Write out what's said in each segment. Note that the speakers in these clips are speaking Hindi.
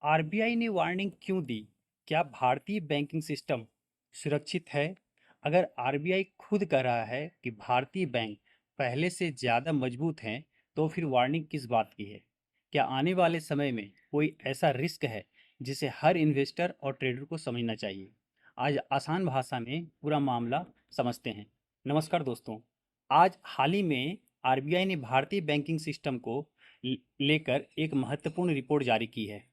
आरबीआई ने वार्निंग क्यों दी? क्या भारतीय बैंकिंग सिस्टम सुरक्षित है? अगर आरबीआई खुद कह रहा है कि भारतीय बैंक पहले से ज़्यादा मजबूत हैं, तो फिर वार्निंग किस बात की है? क्या आने वाले समय में कोई ऐसा रिस्क है जिसे हर इन्वेस्टर और ट्रेडर को समझना चाहिए? आज आसान भाषा में पूरा मामला समझते हैं। नमस्कार दोस्तों। आज हाल ही में आरबीआई ने भारतीय बैंकिंग सिस्टम को लेकर एक महत्वपूर्ण रिपोर्ट जारी की है।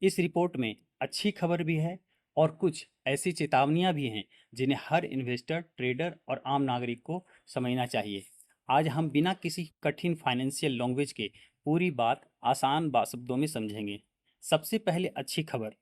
इस रिपोर्ट में अच्छी खबर भी है और कुछ ऐसी चेतावनियां भी हैं जिन्हें हर इन्वेस्टर, ट्रेडर और आम नागरिक को समझना चाहिए। आज हम बिना किसी कठिन फाइनेंशियल लैंग्वेज के पूरी बात आसान शब्दों में समझेंगे। सबसे पहले अच्छी खबर।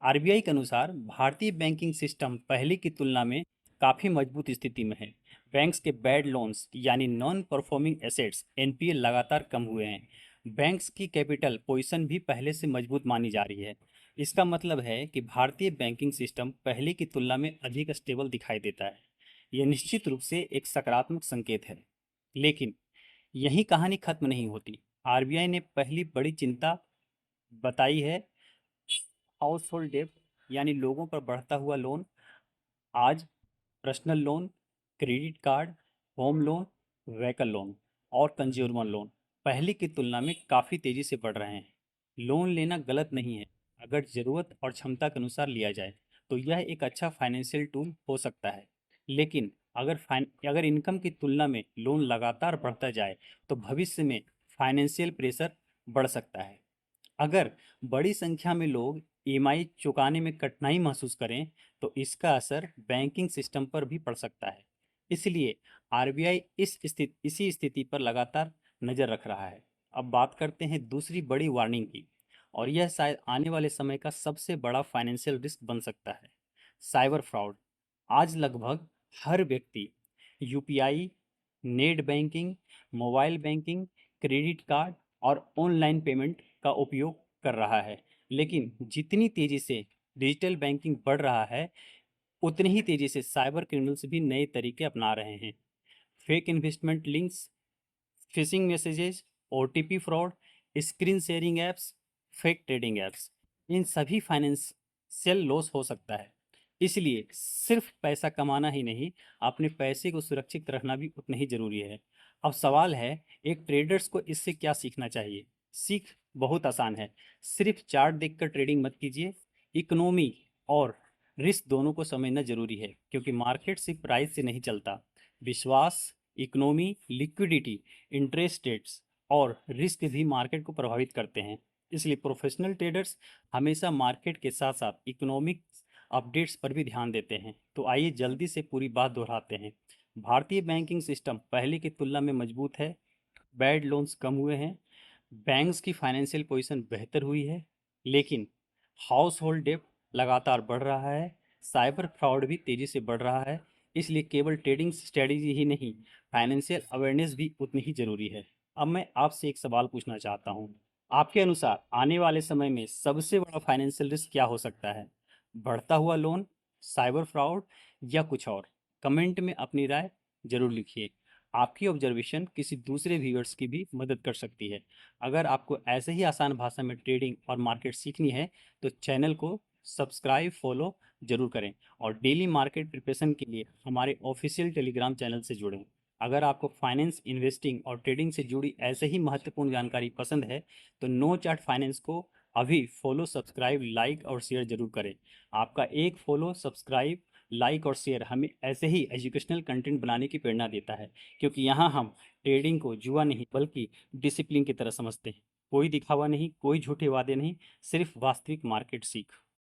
आरबीआई के अनुसार भारतीय बैंकिंग सिस्टम पहले की तुलना में काफ़ी मजबूत स्थिति में है। बैंक्स के बैड लोन्स यानी नॉन परफॉर्मिंग एसेट्स एनपीए लगातार कम हुए हैं। बैंक्स की कैपिटल पोजीशन भी पहले से मजबूत मानी जा रही है। इसका मतलब है कि भारतीय बैंकिंग सिस्टम पहले की तुलना में अधिक स्टेबल दिखाई देता है। यह निश्चित रूप से एक सकारात्मक संकेत है। लेकिन यही कहानी खत्म नहीं होती। आरबीआई ने पहली बड़ी चिंता बताई है हाउस होल्ड डेब्ट यानी लोगों पर बढ़ता हुआ लोन। आज personal loan, credit card, home loan, vehicle loan और कंज्यूमर लोन पहले की तुलना में काफ़ी तेज़ी से बढ़ रहे हैं। लोन लेना गलत नहीं है, अगर ज़रूरत और क्षमता के अनुसार लिया जाए तो यह एक अच्छा फाइनेंशियल टूल हो सकता है। लेकिन अगर इनकम की तुलना में लोन लगातार बढ़ता जाए तो भविष्य में फाइनेंशियल प्रेशर बढ़ सकता है। अगर बड़ी संख्या में लोग ईएमआई चुकाने में कठिनाई महसूस करें तो इसका असर बैंकिंग सिस्टम पर भी पड़ सकता है। इसलिए आरबीआई इसी स्थिति पर लगातार नज़र रख रहा है। अब बात करते हैं दूसरी बड़ी वार्निंग की, और यह शायद आने वाले समय का सबसे बड़ा फाइनेंशियल रिस्क बन सकता है। Cyber fraud. आज लगभग हर व्यक्ति UPI, net banking, mobile banking, credit card और ऑनलाइन पेमेंट का उपयोग कर रहा है। लेकिन जितनी तेजी से डिजिटल बैंकिंग बढ़ रहा है, उतनी ही तेजी से साइबर क्रिमिनल्स भी नए तरीके अपना रहे हैं। Fake investment links, phishing messages, OTP fraud, screen sharing apps, fake trading apps, इन सभी फाइनेंशियल लॉस हो सकता है। इसलिए सिर्फ पैसा कमाना ही नहीं, अपने पैसे को सुरक्षित रखना भी उतना ही जरूरी है। अब सवाल है, एक ट्रेडर्स को इससे क्या सीखना चाहिए? सीख बहुत आसान है। सिर्फ चार्ट देखकर ट्रेडिंग मत कीजिए। इकोनॉमी और रिस्क दोनों को समझना जरूरी है, क्योंकि मार्केट सिर्फ प्राइस से नहीं चलता। विश्वास, इकोनॉमी, लिक्विडिटी, इंटरेस्ट रेट्स और रिस्क भी मार्केट को प्रभावित करते हैं। इसलिए प्रोफेशनल ट्रेडर्स हमेशा मार्केट के साथ साथ इकोनॉमिक अपडेट्स पर भी ध्यान देते हैं। तो आइए जल्दी से पूरी बात दोहराते हैं। भारतीय बैंकिंग सिस्टम पहले की तुलना में मजबूत है। बैड लोन्स कम हुए हैं। बैंक्स की फाइनेंशियल पोजीशन बेहतर हुई है। लेकिन हाउस होल्ड डेब्ट लगातार बढ़ रहा है। साइबर फ्रॉड भी तेज़ी से बढ़ रहा है। इसलिए केवल ट्रेडिंग स्ट्रेटेजी ही नहीं, फाइनेंशियल अवेयरनेस भी उतनी ही ज़रूरी है। अब मैं आपसे एक सवाल पूछना चाहता हूँ। आपके अनुसार आने वाले समय में सबसे बड़ा फाइनेंशियल रिस्क क्या हो सकता है? बढ़ता हुआ लोन, साइबर फ्रॉड या कुछ और? कमेंट में अपनी राय जरूर लिखिए। आपकी ऑब्जर्वेशन किसी दूसरे व्यूअर्स की भी मदद कर सकती है। अगर आपको ऐसे ही आसान भाषा में ट्रेडिंग और मार्केट सीखनी है तो चैनल को सब्सक्राइब फॉलो जरूर करें, और डेली मार्केट प्रिपरेशन के लिए हमारे ऑफिशियल टेलीग्राम चैनल से जुड़ें। अगर आपको फाइनेंस, इन्वेस्टिंग और ट्रेडिंग से जुड़ी ऐसे ही महत्वपूर्ण जानकारी पसंद है तो नो चार्ट फाइनेंस को अभी फॉलो, सब्सक्राइब, लाइक और शेयर जरूर करें। आपका एक फॉलो, सब्सक्राइब, लाइक और शेयर हमें ऐसे ही एजुकेशनल कंटेंट बनाने की प्रेरणा देता है, क्योंकि यहाँ हम ट्रेडिंग को जुआ नहीं बल्कि डिसिप्लिन की तरह समझते हैं। कोई दिखावा नहीं, कोई झूठे वादे नहीं, सिर्फ वास्तविक मार्केट सीख।